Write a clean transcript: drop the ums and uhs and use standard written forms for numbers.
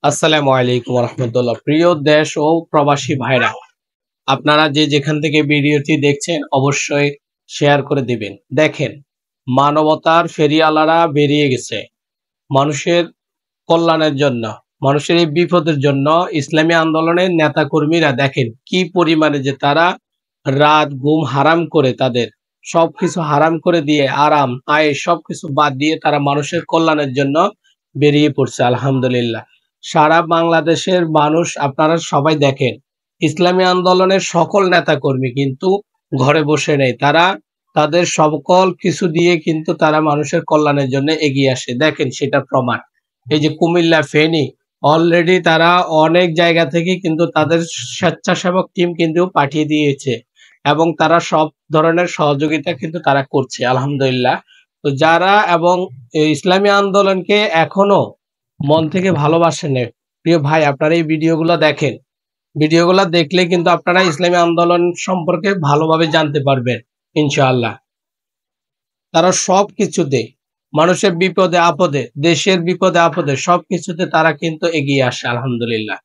আসসালামু আলাইকুম রহমতুল্লাহ। প্রিয় দেশ ও প্রবাসী ভাইরা, আপনারা যে যেখান থেকে ভিডিওটি দেখছেন অবশ্যই শেয়ার করে দিবেন। দেখেন, মানবতার ফেরিওয়ালারা বেরিয়ে গেছে মানুষের কল্যাণের জন্য, মানুষের এই বিপদের জন্য। ইসলামী আন্দোলনের নেতা কর্মীরা দেখেন কি পরিমাণে যে তারা রাত ঘুম হারাম করে, তাদের সবকিছু হারাম করে দিয়ে আরাম আয় সবকিছু বাদ দিয়ে তারা মানুষের কল্যাণের জন্য বেরিয়ে পড়ছে। আলহামদুলিল্লাহ, সারা বাংলাদেশের মানুষ আপনারা সবাই দেখেন, ইসলামী আন্দোলনের সকল নেতা কর্মী কিন্তু ঘরে বসে নেই। তারা তাদের সকল কিছু দিয়ে কিন্তু তারা মানুষের কল্যাণের জন্য এগিয়ে আসে। দেখেন সেটা প্রমাণ, এই যে কুমিল্লা, ফেনী, অলরেডি তারা অনেক জায়গা থেকে কিন্তু তাদের স্বেচ্ছাসেবক টিম কিন্তু পাঠিয়ে দিয়েছে এবং তারা সব ধরনের সহযোগিতা কিন্তু তারা করছে আলহামদুলিল্লাহ। তো যারা এবং এই ইসলামী আন্দোলনকে এখনো মন থেকে ভালোবাসেন, প্রিয় ভাই, আপনারা এই ভিডিওগুলো দেখেন। ভিডিওগুলো দেখলে কিন্তু আপনারা ইসলামী আন্দোলন সম্পর্কে ভালোভাবে জানতে পারবেন ইনশাআল্লাহ। তারা সব কিছুতে, মানুষের বিপদে আপদে, দেশের বিপদে আপদে সবকিছুতে তারা কিন্তু এগিয়ে আসে আলহামদুলিল্লাহ।